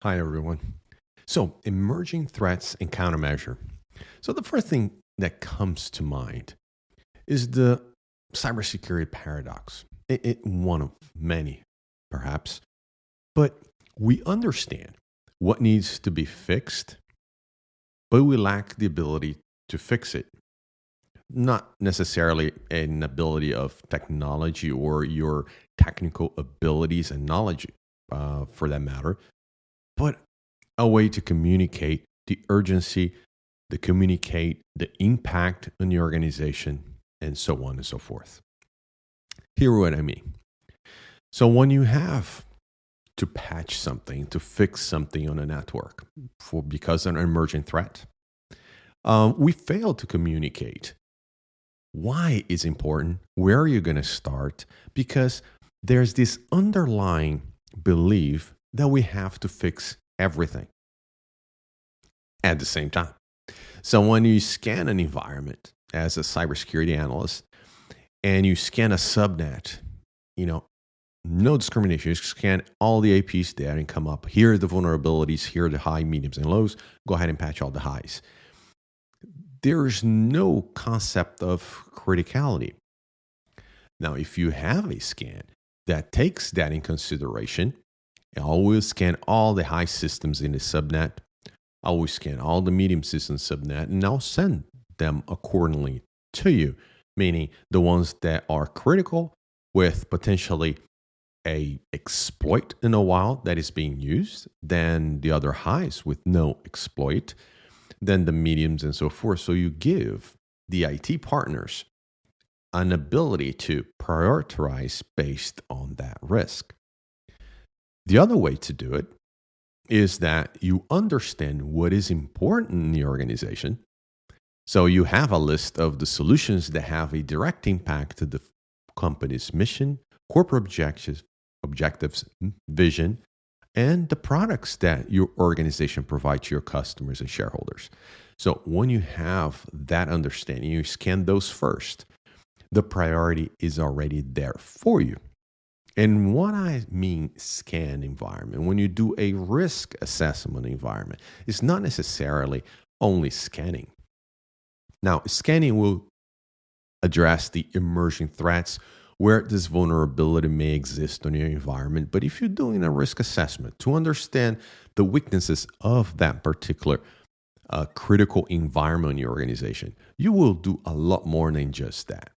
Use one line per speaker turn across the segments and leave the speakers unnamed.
Hi, everyone. So, emerging threats and countermeasure. So, the first thing that comes to mind is the cybersecurity paradox. One of many, perhaps, but we understand what needs to be fixed, but we lack the ability to fix it. Not necessarily an ability of technology or your technical abilities and knowledge, for that matter, but a way to communicate the urgency, to communicate the impact on the organization, and so on and so forth. Here, what I mean. So, when you have to patch something, to fix something on a network for because of an emerging threat, we fail to communicate why it's important, where are you going to start, because there's this underlying belief that we have to fix everything at the same time. So when you scan an environment as a cybersecurity analyst and you scan a subnet, you know, no discrimination. You scan all the APs there and come up. Here are the vulnerabilities. Here are the high, mediums, and lows. Go ahead and patch all the highs. There's no concept of criticality. Now, if you have a scan that takes that in consideration, always scan all the high systems in the subnet, always scan all the medium systems subnet, and I'll send them accordingly to you, meaning the ones that are critical with potentially a exploit in a while that is being used, then the other highs with no exploit, then the mediums and so forth. So you give the IT partners an ability to prioritize based on that risk. The other way to do it is that you understand what is important in the organization. So you have a list of the solutions that have a direct impact to the company's mission, corporate objectives, vision, and the products that your organization provides to your customers and shareholders. So when you have that understanding, you scan those first. The priority is already there for you. And what I mean scan environment, when you do a risk assessment environment, it's not necessarily only scanning. Now, scanning will address the emerging threats where this vulnerability may exist on your environment. But if you're doing a risk assessment to understand the weaknesses of that particular critical environment in your organization, you will do a lot more than just that.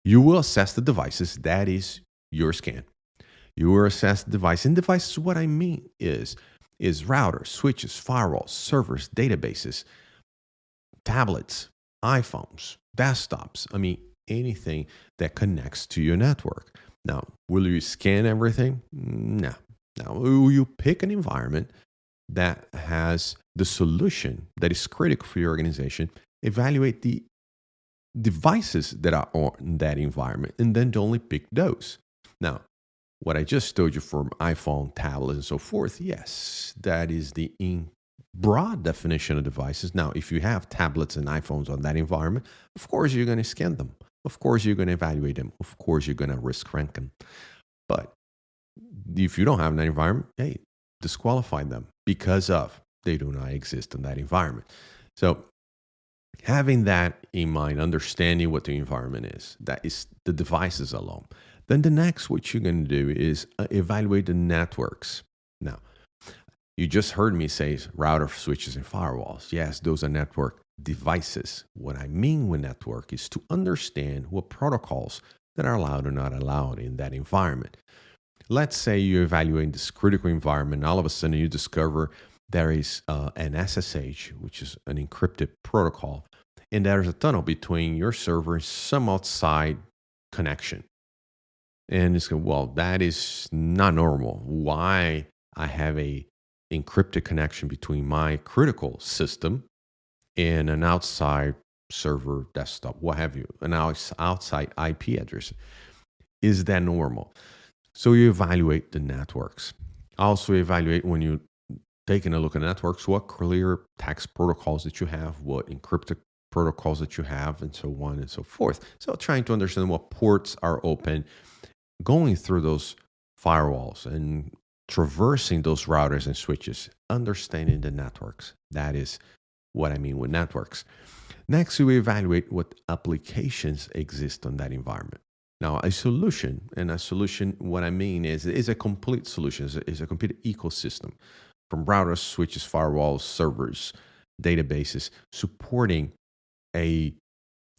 You will assess the devices, that is your scan. You will assess the device. And devices, what I mean is routers, switches, firewalls, servers, databases, tablets, iPhones, desktops. I mean, anything that connects to your network. Now, will you scan everything? No. Now, will you pick an environment that has the solution that is critical for your organization? Evaluate the devices that are on that environment and then only pick those. Now, what I just told you from iPhone, tablet, and so forth, yes, that is the broad definition of devices. Now, if you have tablets and iPhones on that environment, of course you're going to scan them. Of course you're going to evaluate them. Of course you're going to risk rank them. But if you don't have that environment, hey, disqualify them because of they do not exist in that environment. So having that in mind, understanding what the environment is, that is the devices alone. Then the next, what you're going to do is evaluate the networks. Now, you just heard me say router, switches, and firewalls. Yes, those are network devices. What I mean with network is to understand what protocols that are allowed or not allowed in that environment. Let's say you're evaluating this critical environment, and all of a sudden you discover there is an SSH, which is an encrypted protocol, and there's a tunnel between your server and some outside connection. And it's well, that is not normal. Why I have a encrypted connection between my critical system and an outside server, desktop, what have you, an outside IP address. Is that normal? So you evaluate the networks. Also evaluate when you taking a look at networks, what clear text protocols that you have, what encrypted protocols that you have, and so on and so forth. So trying to understand what ports are open, going through those firewalls and traversing those routers and switches, understanding the networks. That is what I mean with networks. Next, we evaluate what applications exist on that environment. Now, a solution, what I mean is a complete solution, is a complete ecosystem from routers, switches, firewalls, servers, databases, supporting a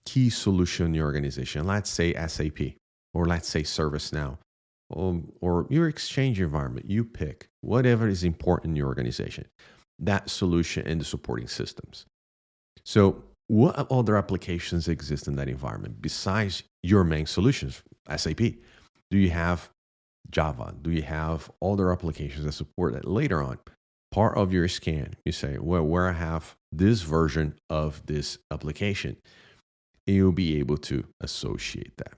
key solution in your organization. Let's say SAP, or let's say ServiceNow, or your Exchange environment. You pick whatever is important in your organization, that solution and the supporting systems. So, what other applications exist in that environment besides your main solutions, SAP? Do you have Java? Do you have other applications that support that later on? Part of your scan, you say, well, where I have this version of this application, you'll be able to associate that.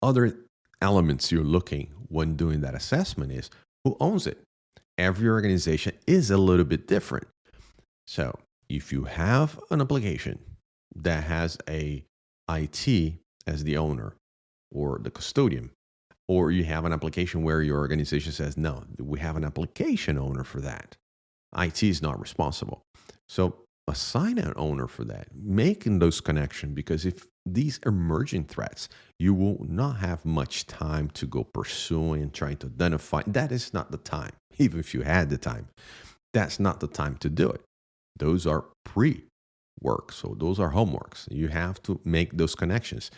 Other elements you're looking when doing that assessment is who owns it. Every organization is a little bit different. So if you have an application that has a IT as the owner or the custodian, or you have an application where your organization says, no, we have an application owner for that. IT is not responsible. So assign an owner for that, making those connections, because if these emerging threats, you will not have much time to go pursuing and trying to identify. That is not the time. Even if you had the time, that's not the time to do it. Those are pre-work. So those are homeworks. You have to make those connections.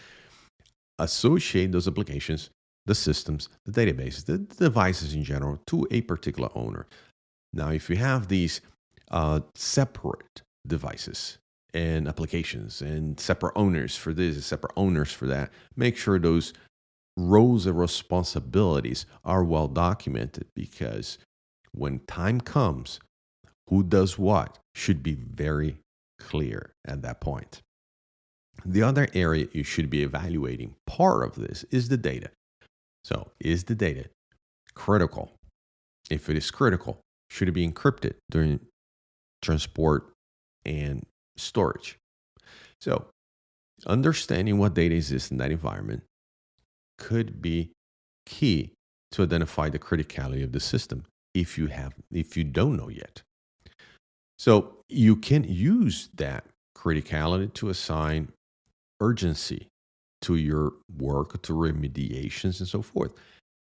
Associate those applications, the systems, the databases, the devices in general to a particular owner. Now, if you have these separate devices and applications and separate owners for this, separate owners for that, make sure those roles and responsibilities are well documented, because when time comes, who does what should be very clear at that point. The other area you should be evaluating, part of this, is the data. So, is the data critical? If it is critical, should it be encrypted during transport and storage? So, understanding what data exists in that environment could be key to identify the criticality of the system if you don't know yet. So, you can use that criticality to assign urgency to your work, to remediations and so forth.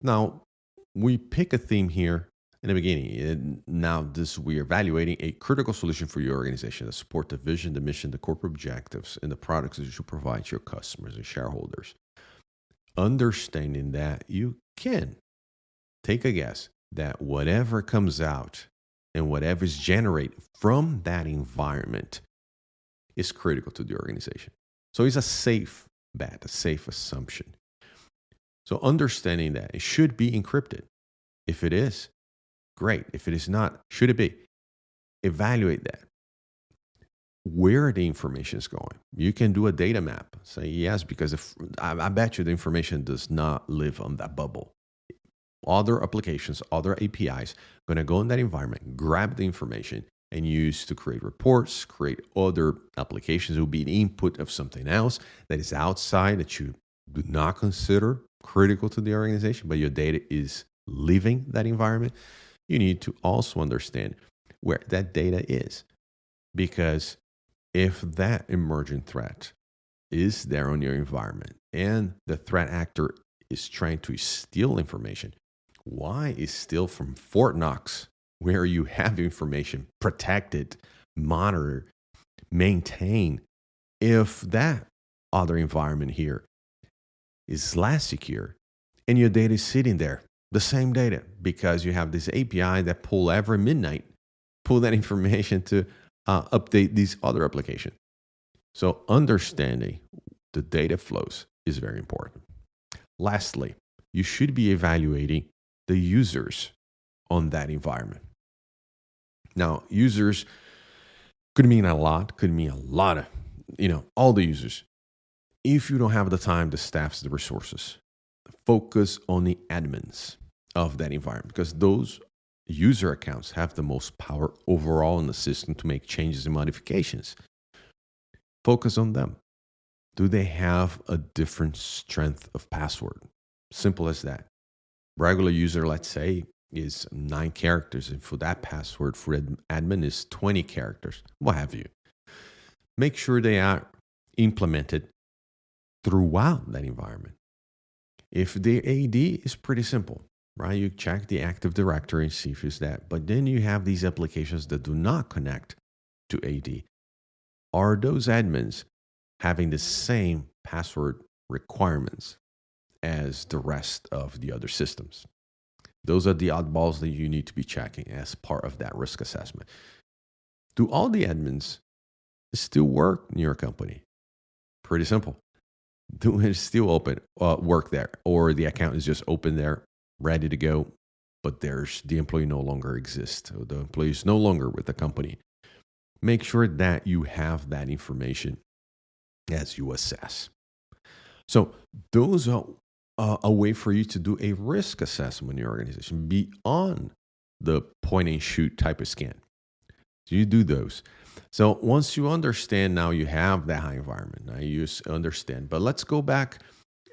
Now, we pick a theme here in the beginning. And now we're evaluating a critical solution for your organization that support the vision, the mission, the corporate objectives, and the products that you should provide to your customers and shareholders. Understanding that, you can take a guess that whatever comes out and whatever is generated from that environment is critical to the organization. So it's a safe bet, a safe assumption. So understanding that it should be encrypted. If it is, great. If it is not, should it be? Evaluate that. Where the information is going. You can do a data map. Say yes, because if I bet you the information does not live on that bubble. Other applications, other APIs, going to go in that environment, grab the information, and use to create reports, create other applications. It will be an input of something else that is outside that you do not consider critical to the organization, but your data is leaving that environment. You need to also understand where that data is, because if that emerging threat is there on your environment and the threat actor is trying to steal information, why is steal from Fort Knox, where you have information protected, monitored, maintained, if that other environment here is less secure and your data is sitting there, the same data, because you have this API that pull every midnight, pull that information to update these other applications. So understanding the data flows is very important. Lastly, you should be evaluating the users on that environment. Now, users could mean a lot, of, all the users. If you don't have the time, the staffs, the resources, focus on the admins of that environment, because those user accounts have the most power overall in the system to make changes and modifications. Focus on them. Do they have a different strength of password? Simple as that. Regular user, let's say, is 9 characters, and for that password for admin is 20 characters, what have you. Make sure they are implemented throughout that environment. If the AD is pretty simple, right? You check the Active Directory and see if it's that. But then you have these applications that do not connect to AD. Are those admins having the same password requirements as the rest of the other systems? Those are the oddballs that you need to be checking as part of that risk assessment. Do all the admins still work in your company? Pretty simple. Do it still open work there, or the account is just open there, ready to go, but the employee no longer exists, or the employee is no longer with the company? Make sure that you have that information as you assess. So those are a way for you to do a risk assessment in your organization beyond the point and shoot type of scan. So you do those. So once you understand, now you have that high environment. Now you understand. But let's go back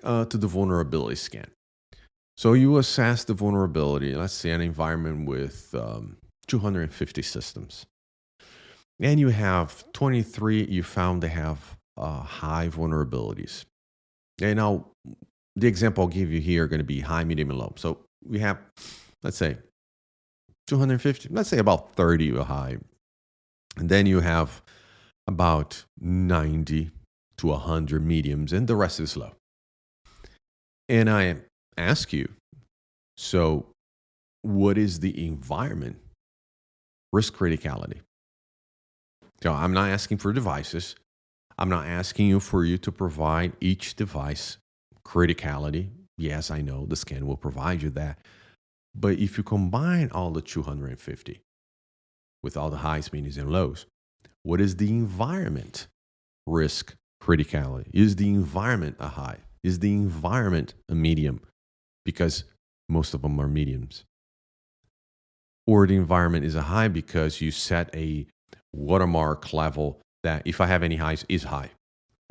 to the vulnerability scan. So you assess the vulnerability. Let's say an environment with 250 systems. And you have 23 you found they have high vulnerabilities. And now the example I'll give you here are going to be high, medium, and low. So we have, let's say, 250. Let's say about 30 are high. And then you have about 90 to 100 mediums, and the rest is low. And I ask you, so what is the environment risk criticality? So I'm not asking for devices. I'm not asking you for you to provide each device criticality. Yes, I know the scan will provide you that. But if you combine all the 250 with all the highs, mediums, and lows, what is the environment risk criticality? Is the environment a high? Is the environment a medium? Because most of them are mediums. Or the environment is a high because you set a watermark level that if I have any highs is high,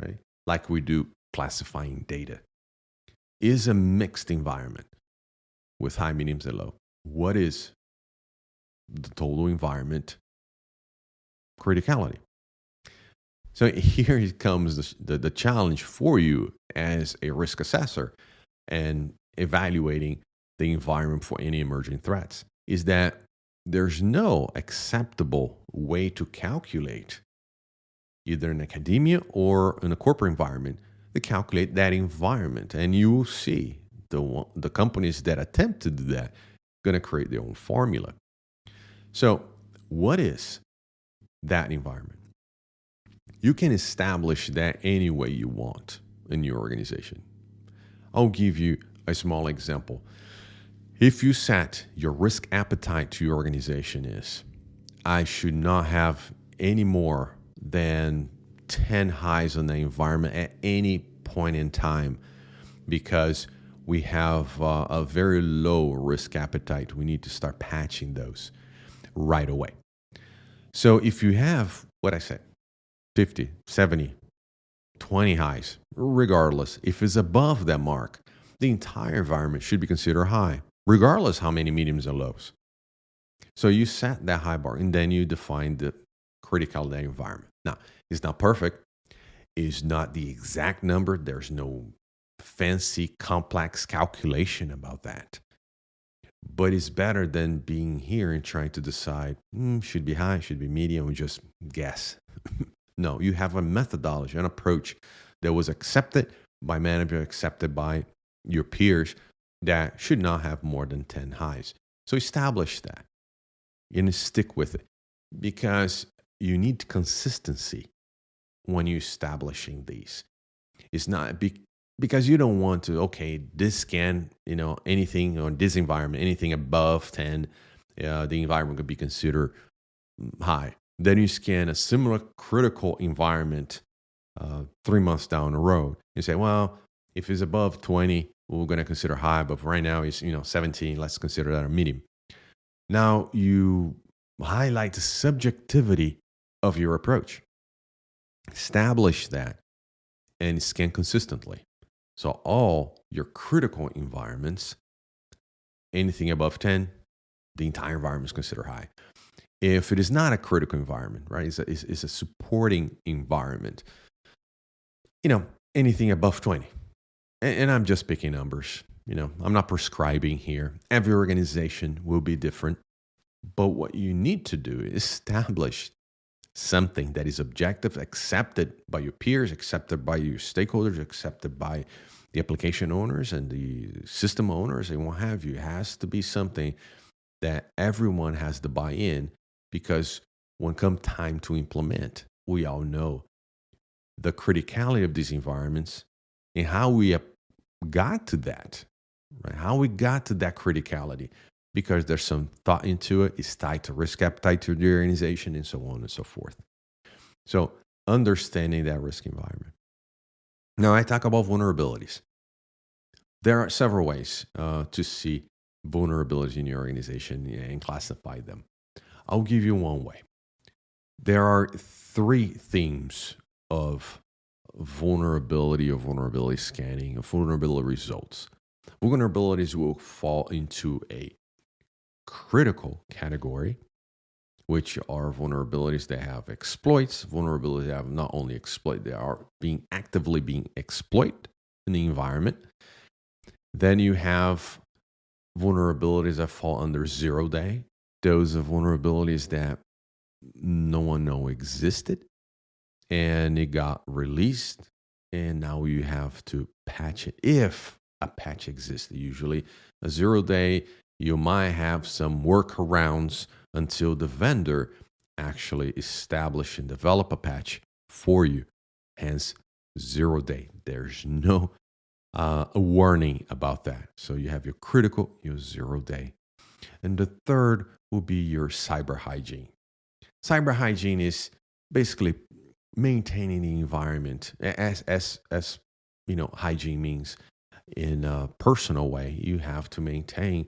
right? Like we do classifying data. Is a mixed environment with high, mediums, and low. What is the total environment criticality? So here comes the challenge for you as a risk assessor and evaluating the environment for any emerging threats, is that there's no acceptable way to calculate, either in academia or in a corporate environment, to calculate that environment. And you will see the companies that attempt to do that going to create their own formula. So what is that environment? You can establish that any way you want in your organization. I'll give you a small example. If you set your risk appetite to your organization is, I should not have any more than 10 highs on the environment at any point in time because we have a very low risk appetite. We need to start patching those right away. So if you have, what I said, 50, 70, 20 highs, regardless, if it's above that mark, the entire environment should be considered high, regardless how many mediums and lows. So you set that high bar, and then you define the critical of that environment. Now, it's not perfect. It's not the exact number. There's no fancy, complex calculation about that. But it's better than being here and trying to decide, should be high, should be medium, and just guess. No, you have a methodology, an approach that was accepted by manager, accepted by your peers, that should not have more than 10 highs. So establish that and stick with it, because you need consistency when you're establishing these. It's not because you don't want to, okay, this scan, anything on this environment, anything above 10, the environment could be considered high. Then you scan a similar critical environment 3 months down the road. You say, well, if it's above 20, we're going to consider high, but right now it's 17. Let's consider that a medium. Now you highlight the subjectivity of your approach. Establish that and scan consistently. So all your critical environments, anything above 10, the entire environment is considered high. If it is not a critical environment, right, it's a supporting environment, anything above 20. And I'm just picking numbers. I'm not prescribing here. Every organization will be different. But what you need to do is establish something that is objective, accepted by your peers, accepted by your stakeholders, accepted by the application owners and the system owners and what have you. It has to be something that everyone has to buy in, because when come time to implement, we all know the criticality of these environments and how we got to that, right? How we got to that criticality, because there's some thought into it. It's tied to risk appetite to the organization and so on and so forth. So understanding that risk environment. Now I talk about vulnerabilities. There are several ways to see vulnerabilities in your organization and classify them. I'll give you one way. There are 3 themes of vulnerability or vulnerability scanning, of vulnerability results. Vulnerabilities will fall into a critical category, which are vulnerabilities that have exploits, vulnerabilities that have not only exploit, they are actively being exploited in the environment. Then you have vulnerabilities that fall under 0-day. Those are vulnerabilities that no one know existed and it got released, and now you have to patch it if a patch exists. Usually a 0-day, you might have some workarounds until the vendor actually establish and develop a patch for you. Hence 0-day. There's no a warning about that. So you have your critical, your 0-day. And the third will be your cyber hygiene. Cyber hygiene is basically maintaining the environment as hygiene means in a personal way. You have to maintain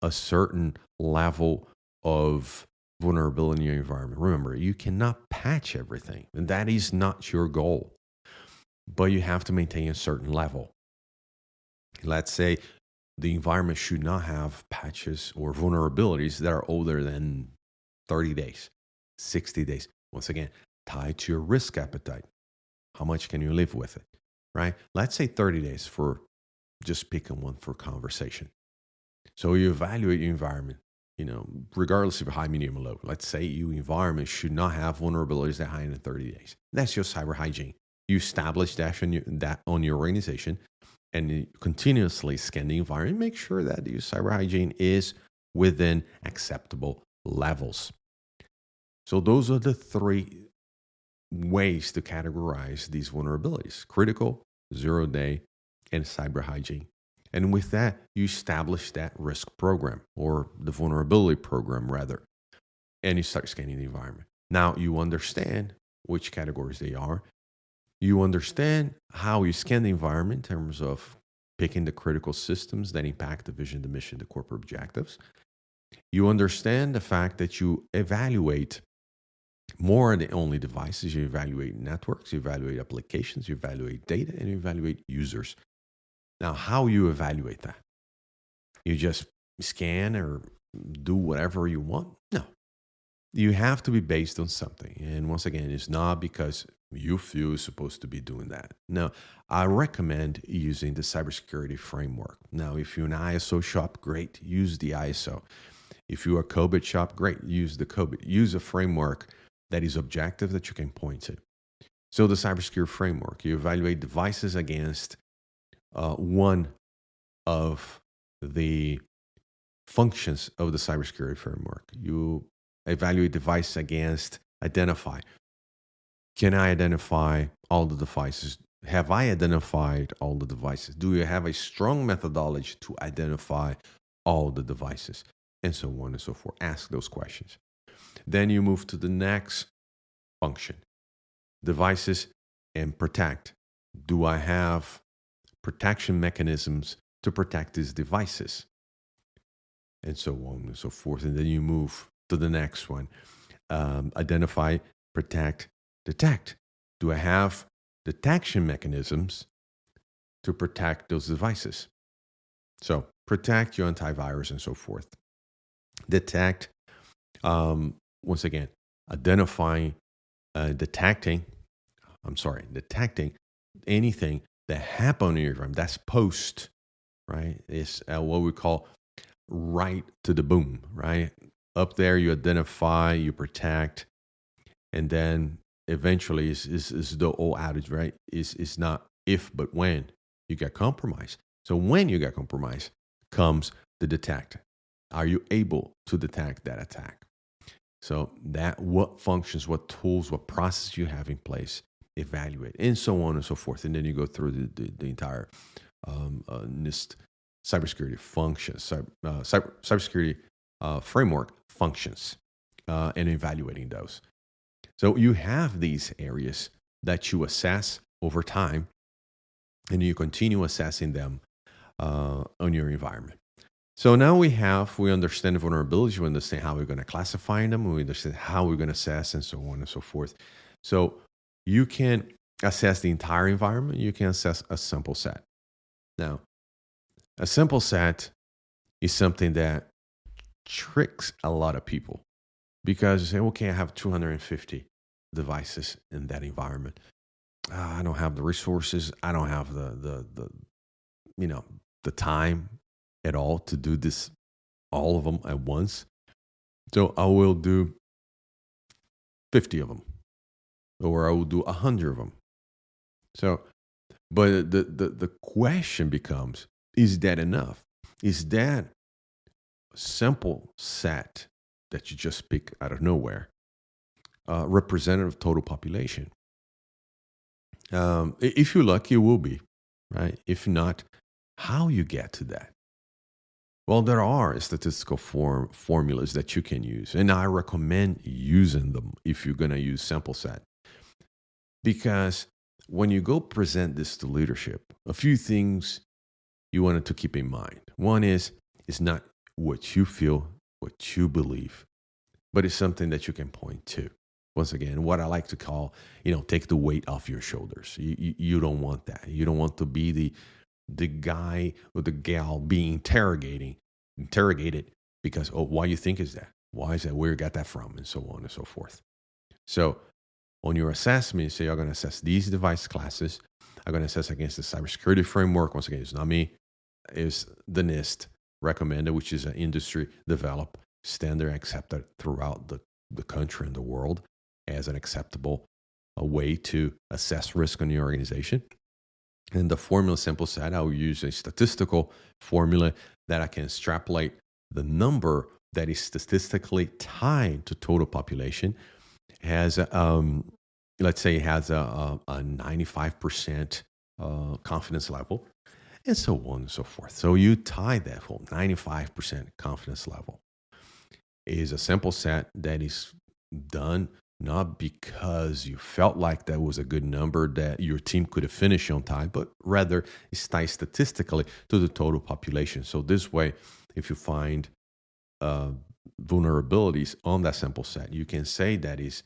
a certain level of vulnerability in your environment. Remember, you cannot patch everything, and that is not your goal. But you have to maintain a certain level. Let's say the environment should not have patches or vulnerabilities that are older than 30 days, 60 days. Once again, tied to your risk appetite. How much can you live with it, right? Let's say 30 days for just picking one for conversation. So you evaluate your environment, regardless of high, medium, or low. Let's say your environment should not have vulnerabilities that higher than 30 days. That's your cyber hygiene. You establish that on your organization, and you continuously scan the environment. Make sure that your cyber hygiene is within acceptable levels. So those are the 3 ways to categorize these vulnerabilities: critical, 0-day, and cyber hygiene. And with that, you establish that risk program, or the vulnerability program rather, and you start scanning the environment. Now you understand which categories they are. You understand how you scan the environment in terms of picking the critical systems that impact the vision, the mission, the corporate objectives. You understand the fact that you evaluate more than only devices. You evaluate networks, you evaluate applications, you evaluate data, and you evaluate users. Now, how you evaluate that? You just scan or do whatever you want? No. You have to be based on something. And once again, it's not because you feel you're supposed to be doing that. No, I recommend using the cybersecurity framework. Now, if you're an ISO shop, great, use the ISO. If you're a COBIT shop, great, use the COBIT. Use a framework that is objective that you can point to. So the cybersecurity framework, you evaluate devices against one of the functions of the cybersecurity framework. You evaluate device against identify. Can I identify all the devices? Have I identified all the devices? Do you have a strong methodology to identify all the devices? And so on and so forth. Ask those questions. Then you move to the next function. Devices and protect. Do I have protection mechanisms to protect these devices? And so on and so forth. And then you move to the next one. Identify, protect, detect. Do I have detection mechanisms to protect those devices? So protect your antivirus and so forth. Detect, once again, identifying, detecting, detecting anything that happened in your environment. That's post, right? It's what we call right to the boom, right? Up there, you identify, you protect, and then eventually is the old adage, right? Is not if but when you get compromised. So when you get compromised comes the detect. Are you able to detect that attack? So that what functions, what tools, what process you have in place, evaluate, and so on and so forth. And then you go through the entire NIST cybersecurity functions, cybersecurity framework functions, and evaluating those. So you have these areas that you assess over time, and you continue assessing them on your environment. So now we understand the vulnerabilities, we understand how we're going to classify them, we understand how we're going to assess, and so on and so forth. So you can assess the entire environment, you can assess a sample set. Now, a sample set is something that tricks a lot of people because you say, okay, I have 250 devices in that environment. I don't have the resources. I don't have the time at all to do this, all of them at once. So I will do 50 of them, or I will do 100 of them. So, but the question becomes: is that enough? Is that simple set that you just pick out of nowhere representative of total population? If you're lucky, it will be, right? If not, how you get to that? Well, there are statistical formulas that you can use, and I recommend using them if you're going to use sample set. Because when you go present this to leadership, a few things you wanted to keep in mind. One is, it's not what you feel, what you believe, but it's something that you can point to. Once again, what I like to call, take the weight off your shoulders. You don't want that. You don't want to be the guy or the gal being interrogated because, oh, why you think is that? Why is that? Where you got that from? And so on and so forth. So on your assessment, you say, you're going to assess these device classes. I'm going to assess against the cybersecurity framework. Once again, it's not me. It's the NIST recommended, which is an industry developed standard accepted throughout the country and the world as an acceptable way to assess risk in your organization. And the formula simple set, I will use a statistical formula that I can extrapolate the number that is statistically tied to total population. Has let's say it has a 95% confidence level, and so on and so forth. So you tie that for 95% confidence level. It is a simple set that is done not because you felt like that was a good number that your team could have finished on time, but rather it's tied statistically to the total population. So this way, if you find vulnerabilities on that sample set, you can say that is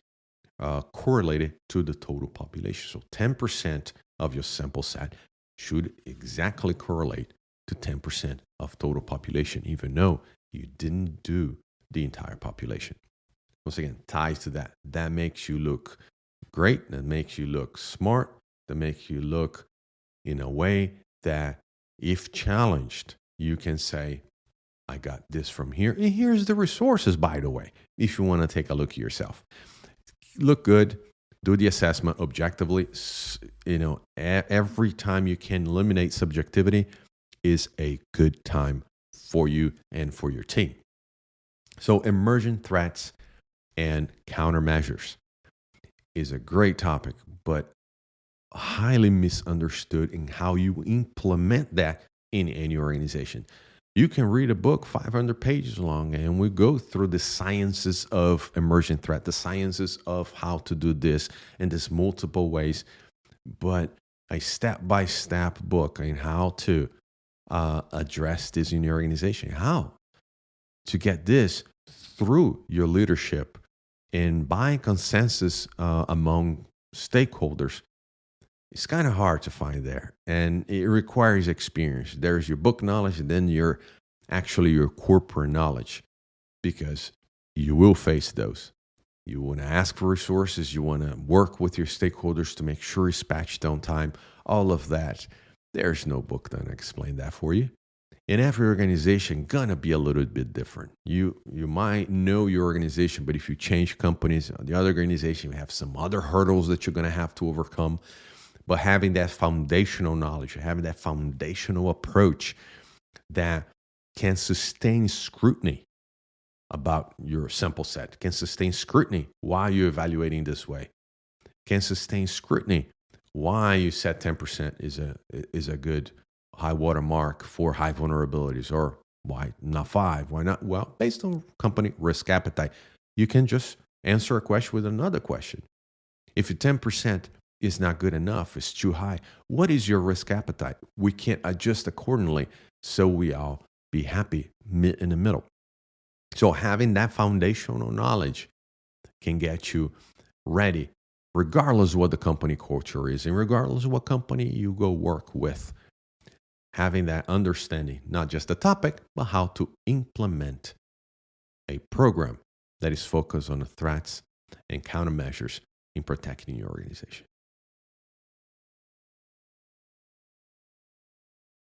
correlated to the total population. So 10% of your sample set should exactly correlate to 10% of total population, even though you didn't do the entire population. Once again, ties to that. That makes you look great. That makes you look smart. That makes you look in a way that if challenged, you can say, I got this from here. And here's the resources, by the way, if you want to take a look at yourself. Look good. Do the assessment objectively. Every time you can eliminate subjectivity is a good time for you and for your team. So emerging threats and countermeasures is a great topic, but highly misunderstood in how you implement that in any organization. You can read a book 500 pages long, and we go through the sciences of emerging threat, the sciences of how to do this, and there's multiple ways, but a step-by-step book on how to address this in your organization, how to get this through your leadership and by consensus among stakeholders, it's kind of hard to find there. And it requires experience. There's your book knowledge and then your corporate knowledge. because you will face those. You want to ask for resources. You want to work with your stakeholders to make sure it's patched on time. All of that. There's no book that can explain that for you. In every organization, gonna be a little bit different. You might know your organization, but if you change companies, the other organization you have some other hurdles that you're gonna have to overcome. But having that foundational knowledge, having that foundational approach that can sustain scrutiny about your sample set, can sustain scrutiny why you're evaluating this way, can sustain scrutiny why you said 10% is a good high water mark for high vulnerabilities, or why not 5? Why not? Well, based on company risk appetite, you can just answer a question with another question. If your 10% is not good enough, it's too high, what is your risk appetite? We can adjust accordingly so we all be happy in the middle. So having that foundational knowledge can get you ready, regardless of what the company culture is and regardless of what company you go work with. Having that understanding, not just the topic, but how to implement a program that is focused on the threats and countermeasures in protecting your organization.